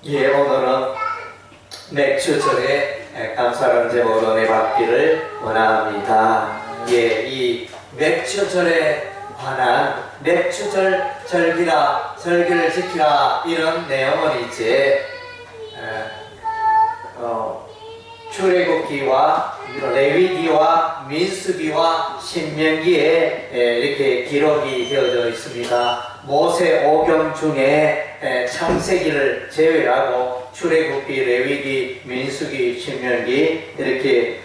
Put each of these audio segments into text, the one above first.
예, 오늘은 맥주절에 감사를 제목으로 은혜 받기를 원합니다. 예, 이 맥주절에 관한 맥주절 절기를 지키라 이런 내용은 이제 출애굽기와 레위기와 민수기와 신명기에 이렇게 기록이 되어져 있습니다. 모세 오경 중에 창세기를 제외하고 출애굽기, 레위기, 민수기, 신명기 이렇게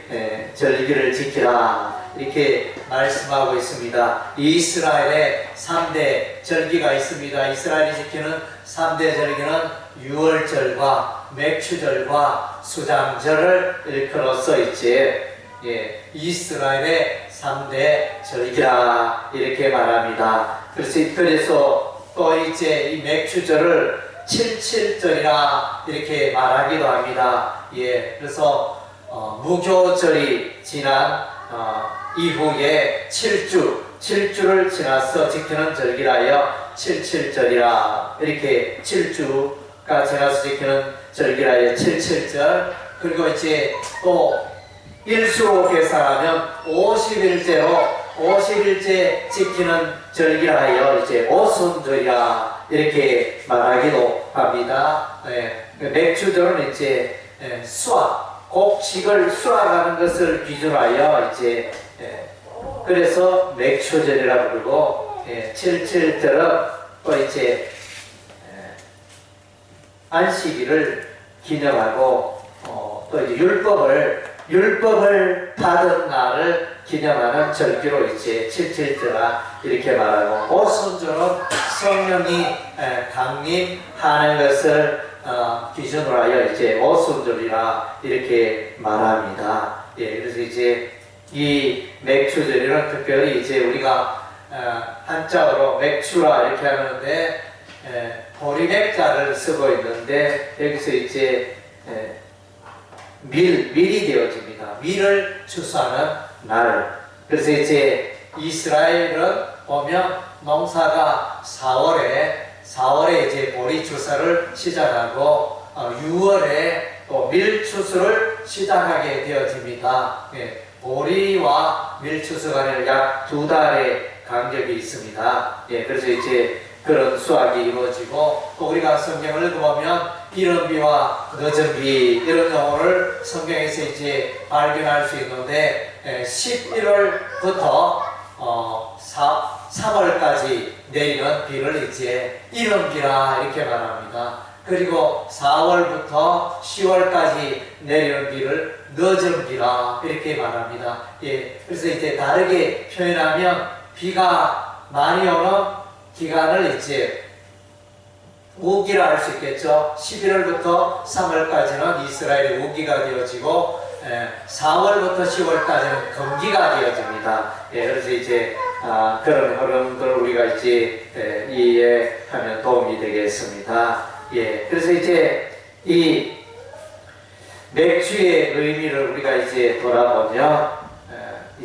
절기를 지키라 이렇게 말씀하고 있습니다. 이스라엘의 3대 절기가 있습니다. 이스라엘이 지키는 3대 절기는 유월절과 맥추절과 수장절을 일컬어 써있지. 예, 이스라엘의 3대 절기라 이렇게 말합니다. 그래서 또 이제 이 맥추절을 77절이라 이렇게 말하기도 합니다. 예, 그래서 무교절이 지난 이후에 7주를 지나서 지키는 절기라여 77절이라 이렇게 7주가 지나서 지키는 절기라여 77절. 그리고 이제 또 일수로 계산하면 50일째 지키는 절기라여 이제 오순절이라 이렇게 말하기도 합니다. 맥주절은 이제 곡식을 수확하는 것을 기준하여 이제 그래서 맥주절이라고 부르고 77절은 또 이제 안식일을 기념하고 또 이제 율법을 받은 날을 기념하는 절기로 이제 77절아 이렇게 말하고 오순절은 성령이 강림하는 것을 기준으로 하여 이제 오순절이라 이렇게 말합니다. 예, 그래서 이제 이 맥추절에는 특별히 이제 우리가 한자어로 맥추라 이렇게 하는데 보리맥자를 쓰고 있는데 여기서 이제 밀이 되어집니다. 밀을 추수하는 날. 그래서 이제 이스라엘은 보면 농사가 4월에 이제 보리 추수를 시작하고 6월에 또 밀 추수를 시작하게 되어집니다. 예, 보리와 밀 추수 간에 약 2달의 간격이 있습니다. 예, 그래서 이제 그런 수확이 이루어지고 또 우리가 성경을 읽어보면 이른 비와 늦은 비 이런 용어를 성경에서 이제 발견할 수 있는데 11월부터 3월까지 내리는 비를 이제 이른 비라 이렇게 말합니다. 그리고 4월부터 10월까지 내리는 비를 늦은 비라 이렇게 말합니다. 예, 그래서 이제 다르게 표현하면 비가 많이 오는 기간을 이제 우기라 할 수 있겠죠. 11월부터 3월까지는 이스라엘의 우기가 되어지고 4월부터 10월까지는 금기가 되어집니다. 예, 그래서 이제 그런 흐름들을 우리가 이제 이해하면 도움이 되겠습니다. 예, 그래서 이제 이 맥주의 의미를 우리가 이제 돌아보면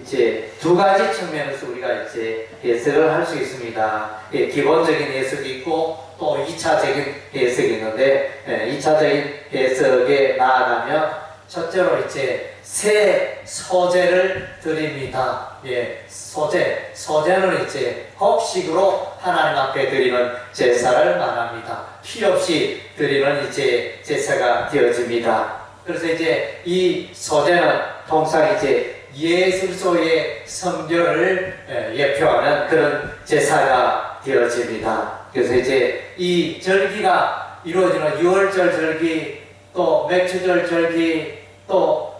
이제 두 가지 측면에서 우리가 이제 해석을 할 수 있습니다. 예, 기본적인 해석이 있고 또 2차적인 해석이 있는데 2차적인 해석에 나아가면 첫째로 이제 새 소제를 드립니다. 예, 소제는 이제 곡식으로 하나님 앞에 드리는 제사를 말합니다. 피 없이 드리는 이제 제사가 되어집니다. 그래서 이제 이 소제는 통상 이제 예수의 성결을 예표하는 그런 제사가 되어집니다. 그래서 이제 이 절기가 이루어지는 유월절 절기, 또 맥추절 절기, 또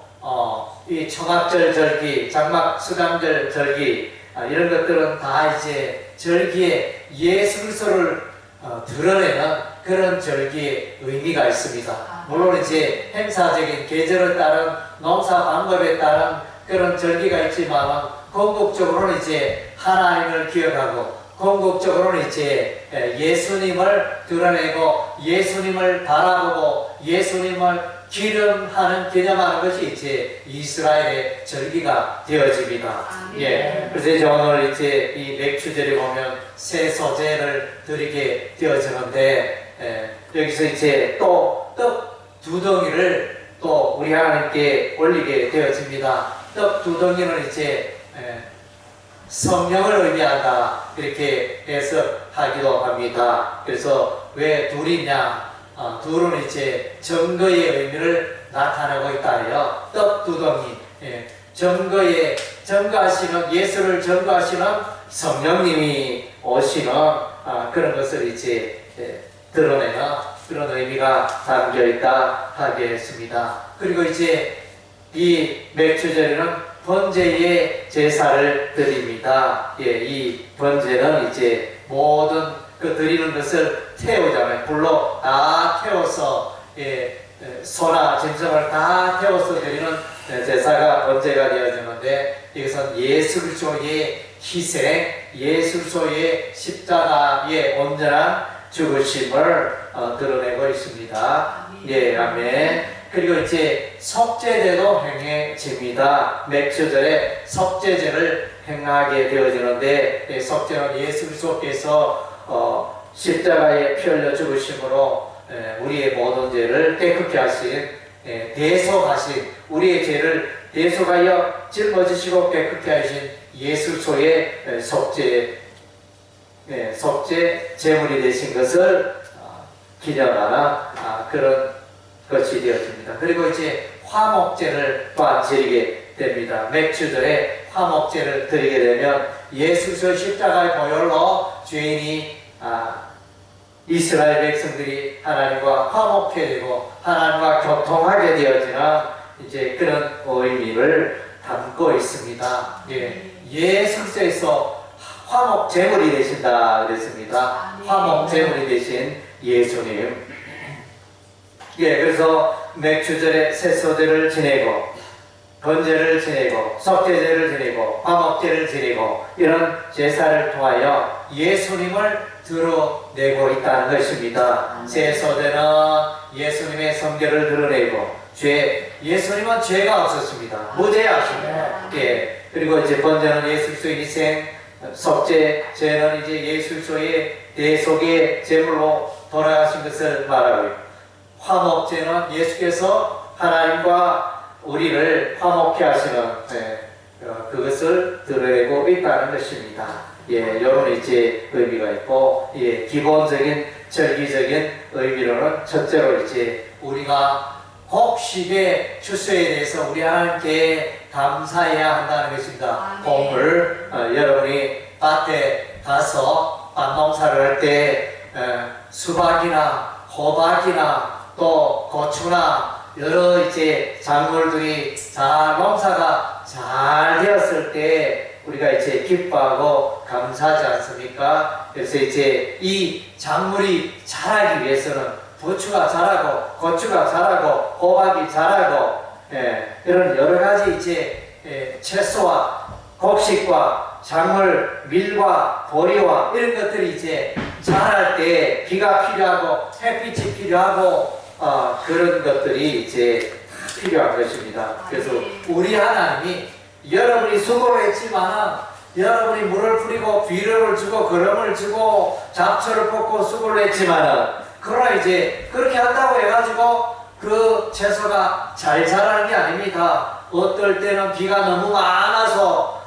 이 청합절 절기, 장막 수장절 절기 이런 것들은 다 이제 절기에 예수 그리스도를 드러내는 그런 절기의 의미가 있습니다. 물론 이제 행사적인 계절에 따른 농사 방법에 따른 그런 절기가 있지만 궁극적으로는 이제 하나님을 기억하고 궁극적으로는 이제 예수님을 드러내고 예수님을 바라보고 예수님을 기념하는 것이 이제 이스라엘의 절기가 되어집니다. 예, 그래서 이제 오늘 이제 이 맥추절에 보면 새 소제를 드리게 되어지는데 여기서 이제 또 떡 두 덩이를 또 우리 하나님께 올리게 되어집니다. 떡 두 덩이는 이제 성령을 의미한다 이렇게 해석하기도 합니다. 그래서 왜 둘이냐? 둘은 이제 증거의 의미를 나타내고 있다 해요. 떡 두 덩이, 증거하시는 예수를 증거하시는 성령님이 오시는 그런 것을 이제 드러내는 그런 의미가 담겨 있다 하겠습니다. 그리고 이제 이 맥주절에는 번제의 제사를 드립니다. 이 번제는 이제 모든 그 드리는 것을 태우잖아요. 불로 다 태워서 소나 짐승을 다 태워서 드리는 제사가 번제가 되어지는데 이것은 예수 그리스도의 희생, 예수 그리스도의 십자가의 온전한 죽으심을 드러내고 있습니다. 아멘. 그리고 이제 속죄제도 행해집니다. 맥주절에 속죄제를 행하게 되어지는데 속죄는 예수 그리스도께서 십자가에 피 흘려 죽으심으로 우리의 모든 죄를 깨끗게 하신 대속하신 우리의 죄를 대속하여 짊어지시고 깨끗게 하신 예수 그리스도의 속죄 제물이 되신 것을 기념하는 그런 것이 되어집니다. 그리고 이제 화목제를 또한 드리게 됩니다. 맥주절에 화목제를 드리게 되면 예수 그리스도의 십자가의 보혈로 죄인이 이스라엘 백성들이 하나님과 화목해 되고 하나님과 교통하게 되어지는 이제 그런 의미를 담고 있습니다. 예수 그리스도에서 화목 제물이 되신다 그랬습니다. 화목 제물이 되신 예수님. 그래서 맥주절에 세소제를 지내고 번제를 지내고 속죄제를 지내고 화목제를 지내고 이런 제사를 통하여 예수님을 드러내고 있다는 것입니다. 세소제는 예수님의 성결을 드러내고 예수님은 죄가 없었습니다. 무죄하십니다. 그리고 이제 번제는 예수 그리스도의 희생, 속죄제는 이제 예수 그리스도의 대속의 제물로 돌아가신 것을 말하고 있고 화목제는 예수께서 하나님과 우리를 화목케 하시는 그것을 드러내고 있다는 것입니다. 이런 이제 의미가 있고 기본적인 절기적인 의미로는 첫째로 이제 우리가 곡식의 추수에 대해서 우리 하나님께 감사해야 한다는 것입니다. 곡물 여러분이 밭에 가서 밭농사를 할 때 수박이나 호박이나 또 고추나 여러 이제 작물들이 농사가 잘 되었을 때 우리가 이제 기뻐하고 감사하지 않습니까? 그래서 이제 이 작물이 자라기 위해서는 부추가 자라고 고추가 자라고 호박이 자라고 이런 여러 가지 이제 채소와 곡식과 작물, 밀과 보리와 이런 것들이 이제 자랄 때 비가 필요하고 햇빛이 필요하고 그런 것들이 이제 필요한 것입니다. 그래서 우리 하나님이 여러분이 수고를 했지만 여러분이 물을 뿌리고 비료를 주고 거름을 주고 잡초를 뽑고 수고를 했지만 그러나 이제 그렇게 한다고 해가지고 그 채소가 잘 자라는 게 아닙니다. 어떨 때는 비가 너무 많아서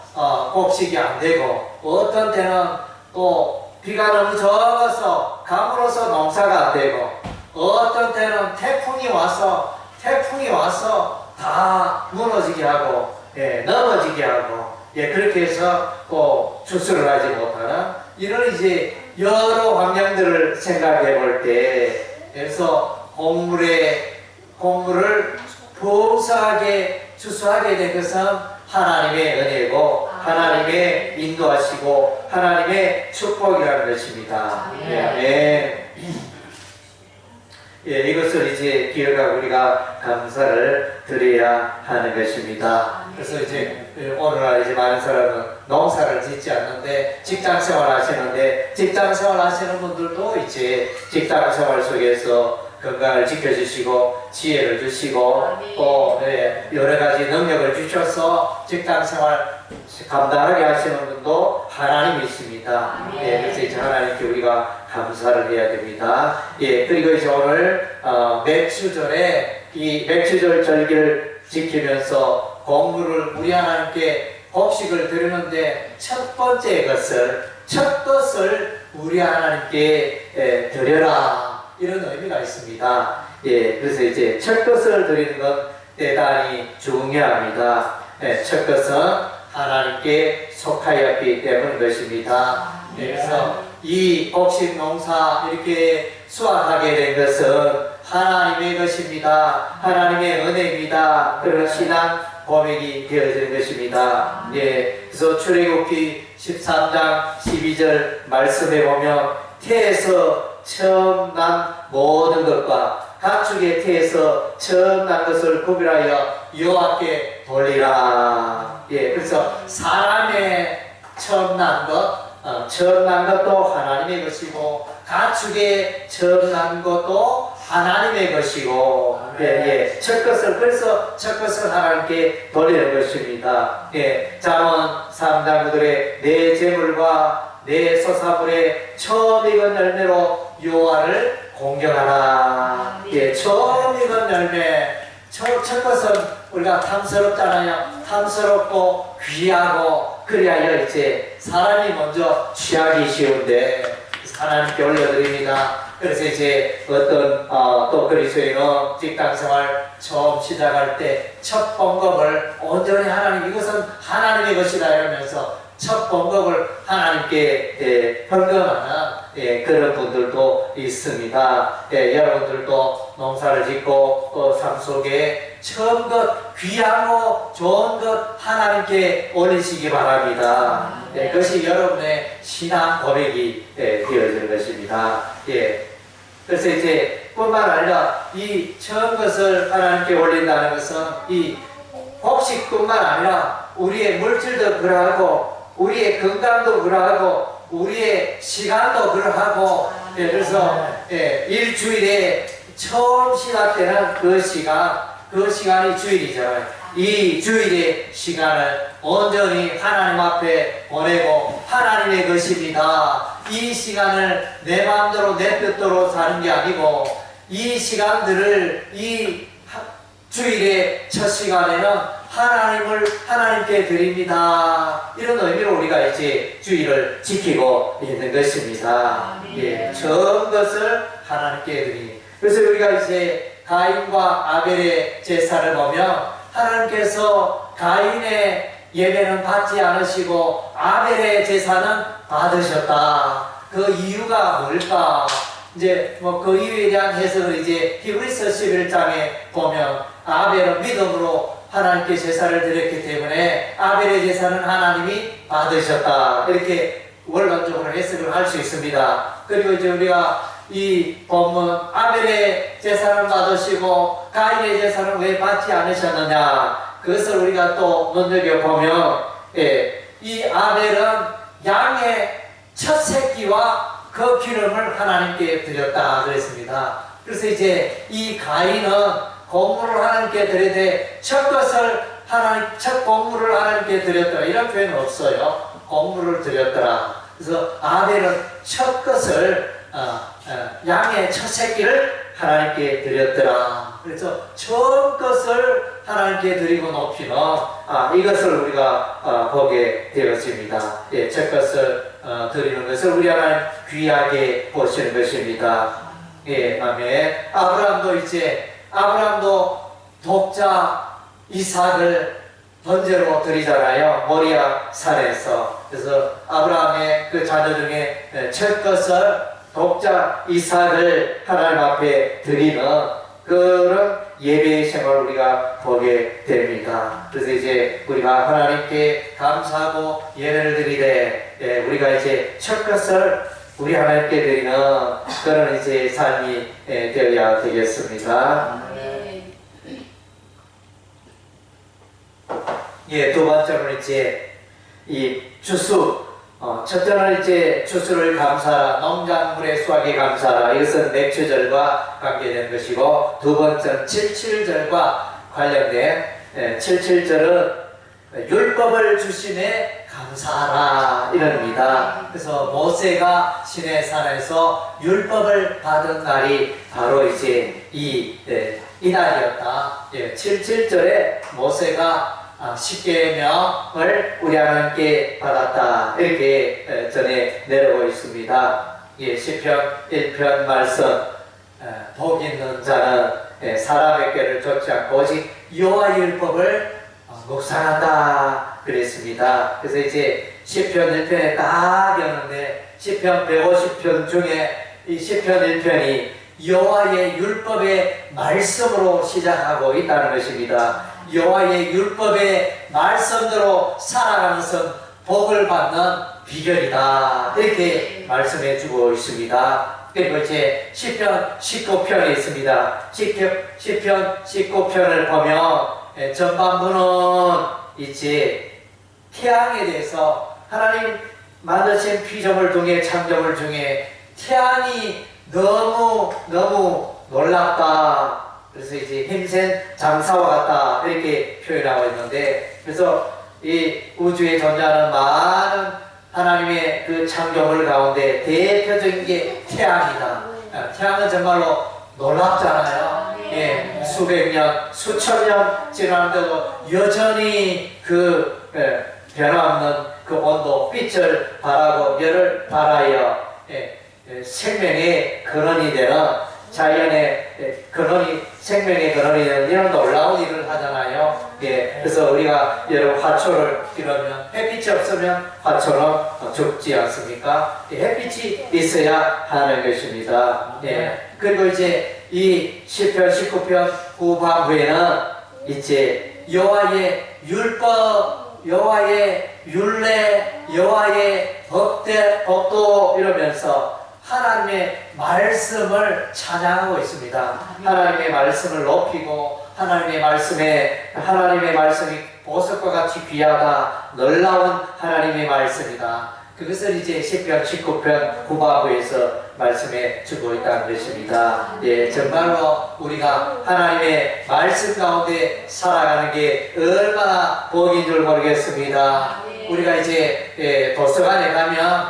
곡식이 안 되고 어떤 때는 또 비가 너무 적어서 가물어서 농사가 안 되고 어떤 때는 태풍이 와서 다 무너지게 하고 넘어지게 하고 그렇게 해서 또 추수를 하지 못하는 이런 이제 여러 환경들을 생각해 볼 때 그래서 곡물을 풍성하게 추수하게 된 것은 하나님의 은혜고 하나님의 인도하시고 하나님의 축복이라는 것입니다. 이것을 이제 기억하고 우리가 감사를 드려야 하는 것입니다. 그래서 이제 오늘날 이제 많은 사람은 농사를 짓지 않는데 직장 생활 하시는데 직장 생활 하시는 분들도 이제 직장 생활 속에서 건강을 지켜주시고 지혜를 주시고 또 여러 가지 능력을 주셔서 직장 생활 감당하게 하시는 분도 하나님이십니다. 그래서 이제 하나님께 우리가 감사를 해야 됩니다. 예, 그리고 이제 오늘 맥주절에 이 맥주절 절기를 지키면서 공물을 우리 하나님께 곡식을 드리는데 첫 것을 우리 하나님께 드려라, 이런 의미가 있습니다. 예, 그래서 이제 첫 것을 드리는 건 대단히 중요합니다. 예, 첫 것은 하나님께 속하였기 때문인 것입니다. 예, 그래서 이 곡식 농사 이렇게 수확하게 된 것은 하나님의 것입니다. 하나님의 은혜입니다. 그런 신앙 고백이 되어지는 것입니다. 예, 그래서 출애굽기 13장 12절 말씀에 보면 태에서 처음 난 모든 것과 가축의 태에서 처음 난 것을 구별하여 여호와께 돌리라. 예, 그래서 사람의 처음 난 것도 하나님의 것이고, 가축의 처음 난 것도 하나님의 것이고, 예, 그래서 첫 것을 하나님께 돌리는 것입니다. 예, 잠언 3장 9절에 내 재물과 내 소사물의 처음 익은 열매로 여호와를 공경하라. 예, 처음 익은 열매, 첫 것은 우리가 탐스럽잖아요. 탐스럽고 귀하고, 그리하여 이제 사람이 먼저 취하기 쉬운데 하나님께 올려드립니다. 그래서 이제 어떤 또 그리스도인은 직장생활 처음 시작할 때 첫 봉급을 온전히 하나님, 이것은 하나님의 것이다 이러면서 첫 봉급을 하나님께 헌금하는 그런 분들도 있습니다. 여러분들도 농사를 짓고 또 삶 속에 처음 것, 귀하고 좋은 것 하나님께 올리시기 바랍니다. 그것이 여러분의 신앙 고백이 되어지는 것입니다. 그래서 이제 뿐만 아니라 이 처음 것을 하나님께 올린다는 것은 이 곡식뿐만 아니라 우리의 물질도 그러하고, 우리의 건강도 그러하고, 우리의 시간도 그러하고, 그래서 일주일에 처음 시작되는 그 시간이 주일이잖아요. 이 주일의 시간을 온전히 하나님 앞에 보내고 하나님의 것입니다. 이 시간을 내 마음대로 내 뜻대로 사는 게 아니고, 이 시간들을 이 주일의 첫 시간에는 하나님께 드립니다. 이런 의미로 우리가 이제 주일을 지키고 있는 것입니다. 처음 것을 하나님께 드리니. 그래서 우리가 이제 가인과 아벨의 제사를 보면 하나님께서 가인의 예배는 받지 않으시고 아벨의 제사는 받으셨다. 그 이유가 뭘까? 이제 그 이유에 대한 해석을 이제 히브리서 11장에 보면 아벨은 믿음으로 하나님께 제사를 드렸기 때문에 아벨의 제사는 하나님이 받으셨다, 이렇게 원론적으로 해석을 할 수 있습니다. 그리고 이제 우리가 이 본문 아벨의 제사는 받으시고 가인의 제사는 왜 받지 않으셨느냐, 그것을 우리가 또 눈여겨보면 이 아벨은 양의 첫 새끼와 그 기름을 하나님께 드렸다 그랬습니다. 그래서 이제 이 가인은 공물을 하나님께 드리되 첫 공물을 하나님께 드렸더라, 이런 표현은 없어요. 공물을 드렸더라. 그래서 아벨은 첫 것을 양의 첫 새끼를 하나님께 드렸더라. 그래서 처음 것을 하나님께 드리고 높이는 이것을 우리가 보게 되었습니다. 첫 것을 드리는 것을 우리 하나님 귀하게 보시는 것입니다. 아멘. 아브라함도 독자 이삭을 번제로 드리잖아요. 모리아 산에서. 그래서 아브라함의 그 자녀 중에 첫 것을 독자 이삭을 하나님 앞에 드리는 그런 예배의 생활을 우리가 보게 됩니다. 그래서 이제 우리가 하나님께 감사하고 예배를 드리되 우리가 이제 첫 것을 우리 하나님께 드리는 그런 이제 삶이 되어야 되겠습니다. 두 번째로는 이제 이 추수, 첫째는 이제 추수를 감사하라, 농작물의 수확에 감사하라. 이것은 맥주절과 관계된 것이고, 두 번째는 칠칠절과 관련된 77절은 율법을 주심에 감사하라 이럽니다. 그래서 모세가 시내산에서 율법을 받은 날이 바로 이제 이 날이었다. 7절에 모세가 10계명을 우리 하나님께 받았다 이렇게 전해 내려오고 있습니다. 시편 1편 말씀 복 있는 자는 사람의 꾀를 좇지 않고 오직 여호와의 율법을 묵상한다 그랬습니다. 그래서 이제 시편 1편에 딱 여는데 시편 150편 중에 이 시편 1편이 여호와의 율법의 말씀으로 시작하고 있다는 것입니다. 여호와의 율법의 말씀대로 살아가는 것은 복을 받는 비결이다 이렇게 말씀해 주고 있습니다. 그리고 이제 시편 19편이 있습니다. 시편 19편을 보면 전반부는 이제 태양에 대해서 하나님 만드신 피조물 중에 창조물 중에 태양이 너무 놀랍다. 그래서 이제 힘센 장사와 같다 이렇게 표현하고 있는데, 그래서 이 우주에 존재하는 많은 하나님의 그 창조물 가운데 대표적인 게 태양이다. 태양은 정말로 놀랍잖아요. 수백 년, 수천 년 지났는데도 여전히 그 변함없는 그 온도, 빛을 발하고 열을 발하여 생명의 근원이 되는, 자연의 근원이, 생명의 근원이 되는 이런 놀라운 일을 하잖아요. 그래서 우리가 여러분 화초를 기르면 햇빛이 없으면 화초는 죽지 않습니까? 햇빛이 있어야 하는 것입니다. 그리고 이제 이 시편 19편 후반부에는 이제 여호와의 율법, 여호와의 율례, 여호와의 법도 이러면서 하나님의 말씀을 찬양하고 있습니다. 하나님의 말씀을 높이고 하나님의 말씀이 보석과 같이 귀하다, 놀라운 하나님의 말씀이다. 그것을 이제 시편 19편 후반부에서 말씀해 주고 있다는 것입니다. 정말로 우리가 하나님의 말씀 가운데 살아가는 게 얼마나 복인 줄 모르겠습니다. 우리가 이제 도서관에 가면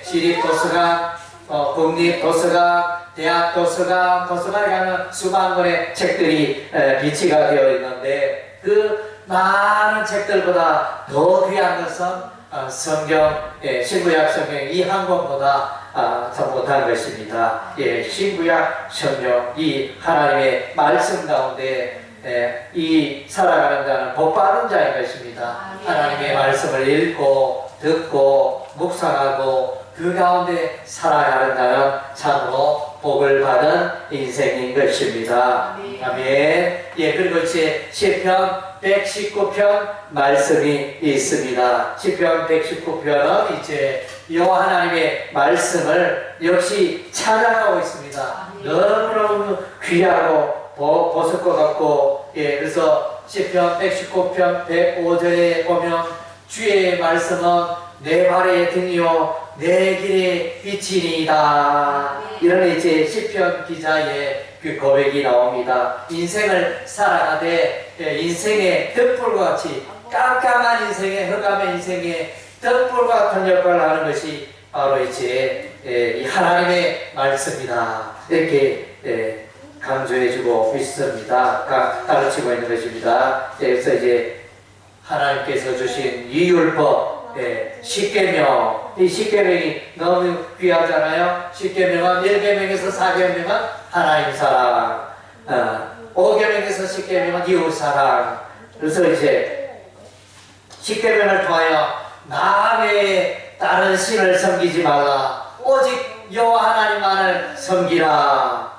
시립도서관, 국립도서관, 대학도서관에 가면 수많은 권의 책들이 비치가 되어 있는데, 그 많은 책들보다 더 귀한 것은 성경, 신구약 성경 이 한 권보다 더 못한 것입니다. 신구약 성경 이 하나님의 말씀 가운데 이 살아가는 자는 복받은 자인 것입니다. 하나님의 말씀을 읽고 듣고 묵상하고 그 가운데 살아가는 자는 참으로 복을 받은 인생인 것입니다. 아멘. 그리고 이제 시편 119편 말씀이 있습니다. 시편 119편은 이제 여호와 하나님의 말씀을 역시 찬양하고 있습니다. 너무너무 귀하고 보석과 같고, 그래서 시편 119편 105절에 보면 주의 말씀은 내 발의 등이요 내 길의 빛이니이다. 이런 이제 시편 기자의 그 고백이 나옵니다. 인생을 살아가되 인생의 등불과 같이, 깜깜한 인생의, 흑암의 인생의 등불 같은 역할을 하는 것이 바로 이제 이 하나님의 말씀이다. 이렇게 강조해주고 있습니다. 가르치고 있는 것입니다. 그래서 이제 하나님께서 주신 이 율법, 십계명, 이 십계명이 너무 귀하잖아요. 십계명은 1계명에서 4계명은 하나님 사랑, 5계명에서 10계명은 이웃 사랑. 그래서 이제 십계명을 통하여 나 외에 다른 신을 섬기지 말라, 오직 여호와 하나님만을 섬기라.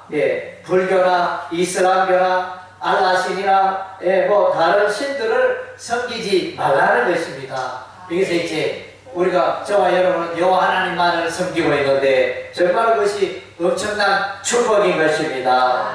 불교나 이슬람교나 알라신이나 뭐 다른 신들을 섬기지 말라는 것입니다. 여기서 이제 우리가, 저와 여러분은 여호와 하나님만을 섬기고 있는데 정말 그것이 엄청난 축복인 것입니다.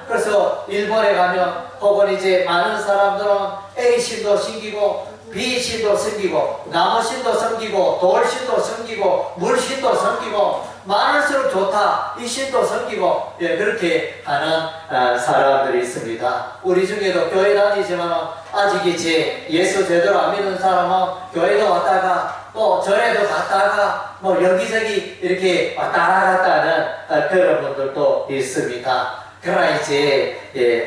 그래서 일본에 가면 혹은 이제 많은 사람들은 A신도 섬기고 B신도 섬기고 나무신도 섬기고 돌신도 섬기고 물신도 섬기고 많을수록 좋다. 이 신도 섬기고 그렇게 하는 사람들이 있습니다. 우리 중에도 교회 다니지만 아직 이제 예수 제대로 안 믿는 사람은 교회도 왔다가 또 절에도 갔다가 뭐 여기저기 이렇게 왔다 갔다 하는 그런 분들도 있습니다. 그러나 이제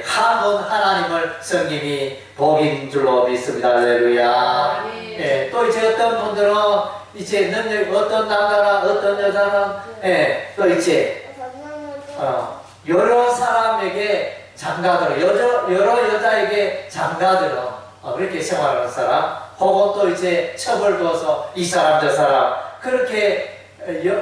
한 분 하나님을 섬김이 복인 줄로 믿습니다. 할렐루야. 또 이제 어떤 분들은 이제 어떤 남자나 어떤 여자는 또 이제 여러 사람에게 장가들어 여러 여자에게 장가들어 그렇게 생활하는 사람, 혹은 또 이제 첩을 두어서 이 사람 저 사람 그렇게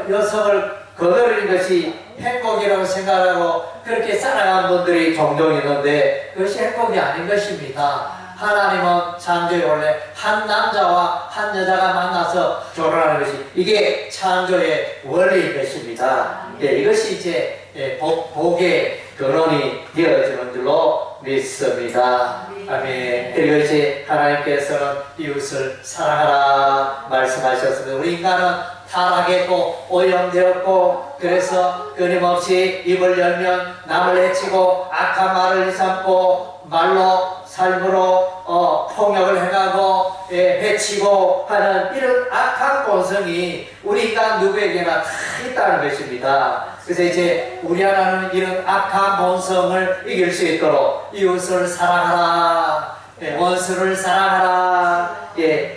여성을 거느리는 것이 행복이라고 생각하고 그렇게 살아가는 분들이 종종 있는데 그것이 행복이 아닌 것입니다. 하나님은 창조에 원래 한 남자와 한 여자가 만나서 결혼하는 것이 이게 창조의 원리인 것입니다. 이것이 이제 복의 결혼이 되어지는 줄로 믿습니다. 아멘. 그리고 이제 하나님께서는 이웃을 사랑하라 말씀하셨습니다. 우리 인간은 타락했고 오염되었고 그래서 끊임없이 입을 열면 남을 해치고 악한 말을 일삼고 말로 삶으로 폭력을 행하고 해치고 하는 이런 악한 본성이 우리 인간 누구에게나 다 있다는 것입니다. 그래서 이제 우리 하나는 이런 악한 본성을 이길 수 있도록 이웃을 사랑하라, 원수를 사랑하라,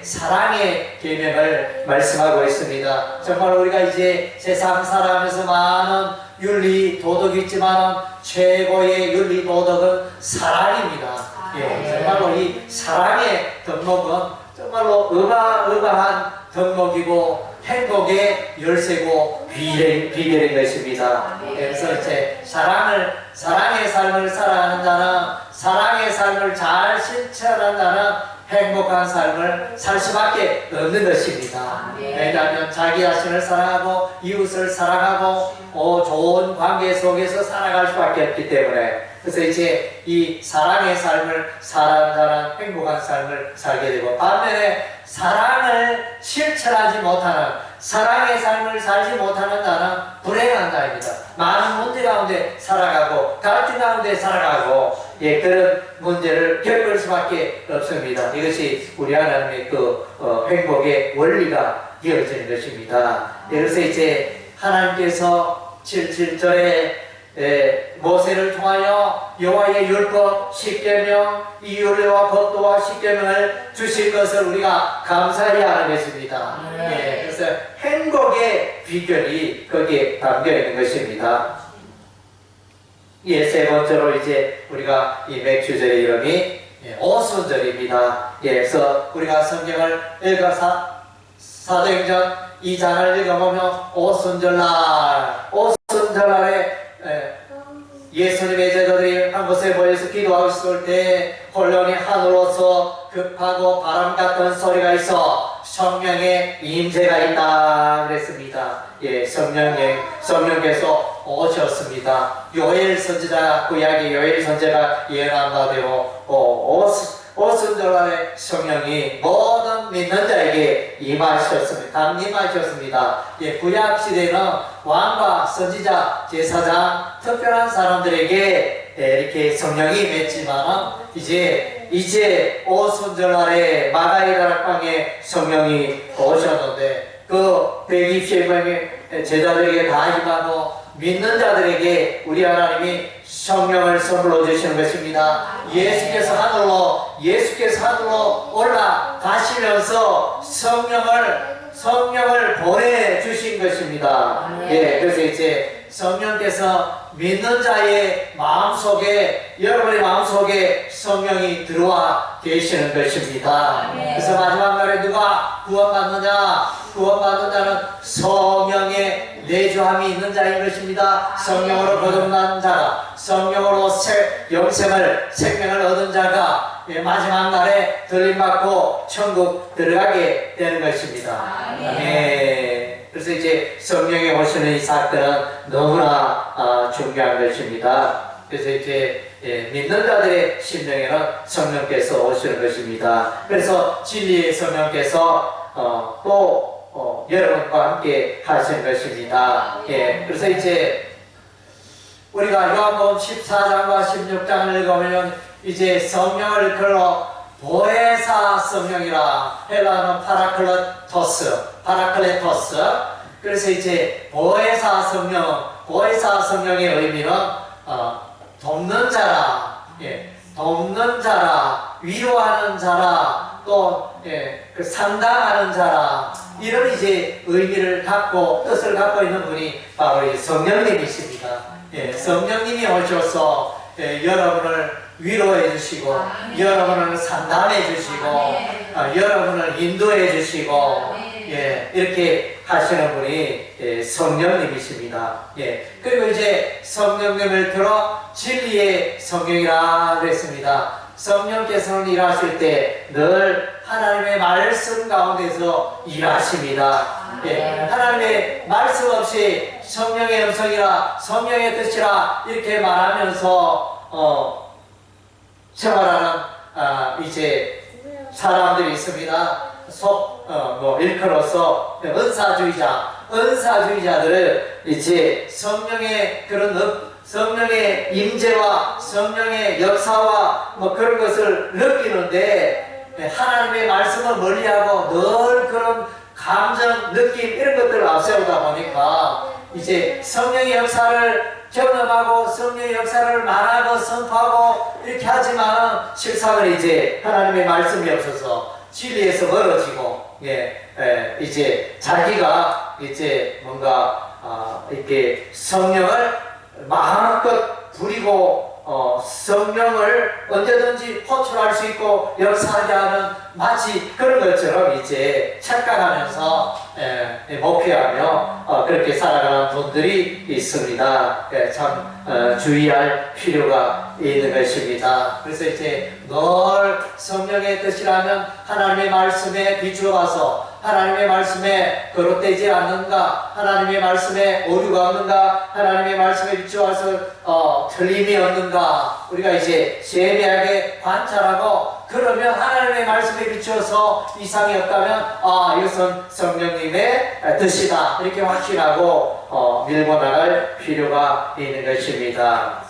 사랑의 계명을 말씀하고 있습니다. 정말 우리가 이제 세상 살아가면서 많은 윤리 도덕이 있지만 최고의 윤리 도덕은 사랑입니다. 정말로 이 사랑의 덕목은 정말로 어마어마한 덕목이고 행복의 열쇠고 비결인 것입니다. 그래서 이제 사랑의 삶을 살아가는 자는, 사랑의 삶을 잘 실천하는 자는 행복한 삶을 살 수밖에 없는 것입니다. 왜냐하면 자기 자신을 사랑하고 이웃을 사랑하고 좋은 관계 속에서 살아갈 수밖에 없기 때문에, 그래서 이제 이 사랑의 삶을 사는 자는 행복한 삶을 살게 되고, 반면에 사랑을 실천하지 못하는, 사랑의 삶을 살지 못하는 자는 불행한 자입니다. 많은 문제 가운데 살아가고 갈등 가운데 살아가고 그런 문제를 겪을 수밖에 없습니다. 이것이 우리 하나님의 행복의 원리가 되어지는 것입니다. 그래서 이제 하나님께서 77절에 모세를 통하여 여호와의 율법 10계명, 이 율례와 법도와 10계명을 주신 것을 우리가 감사해야 하는 것입니다. 그래서 행복의 비결이 거기에 담겨 있는 것입니다. 세 번째로 이제 우리가 이 맥주절의 이름이 오순절입니다. 그래서 우리가 성경을 사도행전 2장을 읽어보면 오순절날에 예수님의 제자들이 한 곳에 모여서 기도하고 있을 때 혼돈이 하늘로서 급하고 바람 같은 소리가 있어 성령의 임재가 있다 그랬습니다. 성령께서 오셨습니다. 요엘 선지자, 구약의 요엘 선지자가 예언한 바대로 오순절날에 성령이 모든 믿는 자에게 임하셨습니다. 구약 시대는 왕과 선지자, 제사장, 특별한 사람들에게 이렇게 성령이 임했지만 이제 오순절날에 마가의 다락방에 성령이 오셨는데 그 120명의 제자들에게 다 임하고 믿는 자들에게 우리 하나님이 성령을 선물로 주시는 것입니다. 예수께서 하늘로 올라가시면서 성령을 보내주신 것입니다. 그래서 이제 성령께서 믿는 자의 마음속에, 여러분의 마음속에 성령이 들어와 계시는 것입니다. 그래서 마지막 날에 누가 구원받느냐? 구원받는 자는 성령의 내주함이 있는 자인 것입니다. 성령으로 거듭난 자가, 성령으로 생명을 얻은 자가 마지막 날에 들림받고 천국 들어가게 되는 것입니다. 그래서 이제 성령이 오시는 이 사건은 너무나 중요한 것입니다. 그래서 이제 믿는 자들의 심령에는 성령께서 오시는 것입니다. 그래서 진리의 성령께서 또 여러분과 함께 하시는 것입니다. 예, 그래서 이제 우리가 요한복음 14장과 16장을 읽으면 이제 성령을 걸어 보혜사 성령이라, 헬라어는 파라클레토스. 그래서 이제 보혜사 성령의 의미는 돕는 자라, 돕는 자라, 위로하는 자라, 또 그 상담하는 자라, 이런 이제 의미를 갖고 뜻을 갖고 있는 분이 바로 이 성령님이십니다. 성령님이 오셔서 여러분을 위로해 주시고, 여러분을 상담해 주시고, 여러분을 인도해 주시고, 이렇게 하시는 분이 성령님이십니다. 그리고 이제 성령님을 들어 진리의 성령이라 그랬습니다. 성령께서는 일하실 때 늘 하나님의 말씀 가운데서 일하십니다. 하나님의 말씀 없이 성령의 음성이라, 성령의 뜻이라 이렇게 말하면서 생활하는 이제 사람들이 있습니다. 일컬어서 은사주의자들을 이제 성령의 그런 성령의 임재와 성령의 역사와 그런 것을 느끼는데, 하나님의 말씀을 멀리하고 늘 그런 감정, 느낌 이런 것들을 앞세우다 보니까 이제 성령의 역사를 경험하고 성령의 역사를 말하고 선포하고 이렇게 하지만 실상은 이제 하나님의 말씀이 없어서 진리에서 멀어지고, 이제 자기가 이제 뭔가 이렇게 성령을 마음껏 부리고 성령을 언제든지 호출할 수 있고 역사하게 하는 마치 그런 것처럼 이제 착각하면서 목회하며 그렇게 살아가는 분들이 있습니다. 참 주의할 필요가 있는 것입니다. 그래서 이제 늘 성령의 뜻이라면 하나님의 말씀에 비추어가서 하나님의 말씀에 거롯되지 않는가, 하나님의 말씀에 오류가 없는가, 하나님의 말씀에 비추어서 틀림이 없는가, 우리가 이제 세밀하게 관찰하고, 그러면 하나님의 말씀에 비추어서 이상이 없다면 이것은 성령님의 뜻이다, 이렇게 확신하고 밀고 나갈 필요가 있는 것입니다.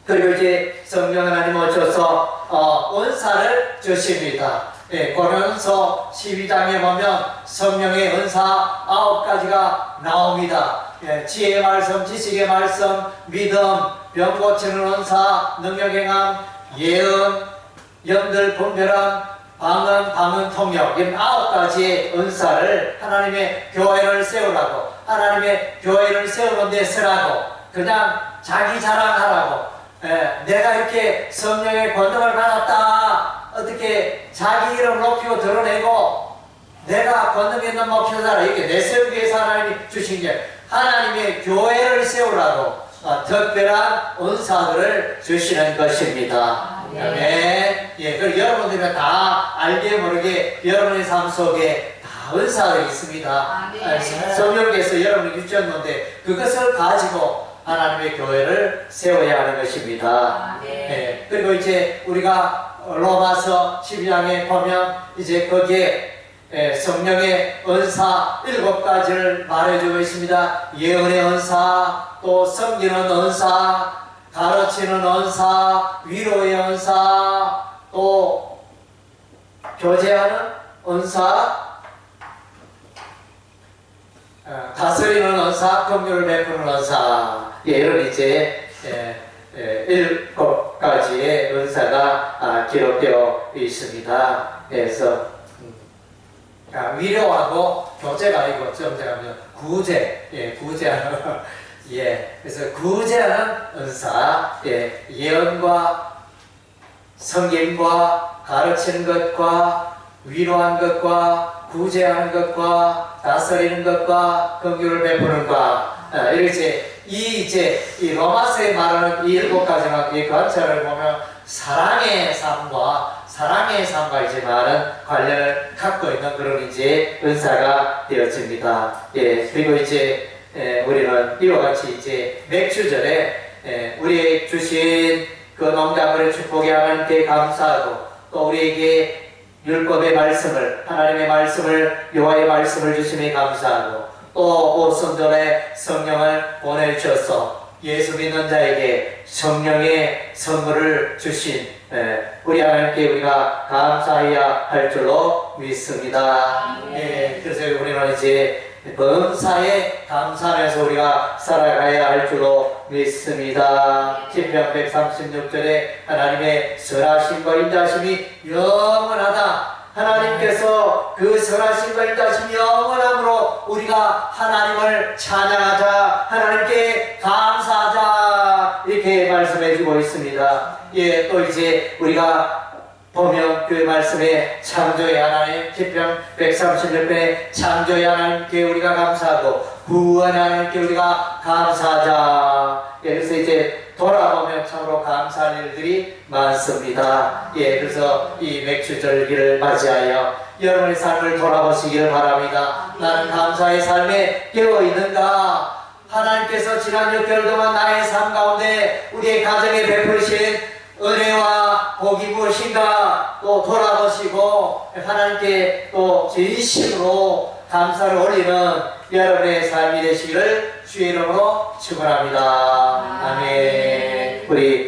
그리고 이제 성령 하나님 오셔서 은사를 주십니다. 고린도서 12장에 보면 성령의 은사 9가지가 나옵니다. 지혜의 말씀, 지식의 말씀, 믿음, 병 고치는 은사, 능력 행함, 예언, 영들 분별함, 방언 통역, 이런 9가지의 은사를 하나님의 교회를 세우라고, 하나님의 교회를 세우는 데 쓰라고, 그냥 자기 자랑하라고, 내가 이렇게 성령의 권능을 받았다, 어떻게 자기 이름 높이고 드러내고 내가 권능 있는 목표자라 이렇게 내세우기 위해서 하나님이 주신 게, 하나님의 교회를 세우라고 특별한 은사들을 주시는 것입니다. 아멘. 그리고 여러분들이 다 알게 모르게 여러분의 삶 속에 다 은사가 있습니다. 성령께서 여러분을 주셨는데 그것을 가지고 하나님의 교회를 세워야 하는 것입니다. 그리고 이제 우리가 로마서 12장에 보면 이제 거기에 성령의 은사 7가지를 말해주고 있습니다. 예언의 은사, 또 섬기는 은사, 가르치는 은사, 위로의 은사, 또 교제하는 은사, 다스리는 은사, 긍휼을 베푸는 은사, 이런 이제 7가지의 은사가 기록되어 있습니다. 그래서 위로하고 교제가 아니고 좀 제가면 구제하는 그래서 구제하는 은사, 예언과 성김과 가르치는 것과 위로하는 것과 구제하는 것과 다스리는 것과 긍휼을 베푸는 것과 이렇게 이 로마서에 말하는 이 7가지만 이 관찰을 보면 사랑의 삶과 이제 많은 관련을 갖고 있는 그런 이제 은사가 되어집니다. 그리고 이제 우리는 이와 같이 이제 맥주절에 우리에게 주신 그 농작물의 축복에 하나님께 감사하고, 또 우리에게 율법의 말씀을, 하나님의 말씀을, 여호와의 말씀을 주심에 감사하고, 또 오순절에 성령을 보내주셔서 예수 믿는 자에게 성령의 선물을 주신 우리 하나님께 우리가 감사해야 할 줄로 믿습니다. 그래서 우리는 이제 범사에 감사하면서 우리가 살아가야 할 줄로 믿습니다. 시편 136절에 하나님의 선하심과 인자심이 영원하다. 하나님께서 그 선하심과 인자심이 영원함으로 우리가 하나님을 찬양하자, 하나님께 감사하자, 이렇게 말씀해 주고 있습니다. 또 이제 우리가 보면 그 말씀에 창조의 하나님, 시편 136편에 창조의 하나님께 우리가 감사하고 구원의 하나님께 우리가 감사하자. 그래서 이제 돌아보면 참으로 감사할 일들이 많습니다. 그래서 이 맥주절기를 맞이하여 여러분의 삶을 돌아보시기를 바랍니다. 나는 감사의 삶에 깨어있는가? 하나님께서 지난 6개월 동안 나의 삶 가운데 우리의 가정에 베푸신 은혜와 복이 무엇인가 또 돌아보시고 하나님께 또 진심으로 감사를 올리는 여러분의 삶이 되시기를 주의 이름으로 축원합니다. 아멘. 우리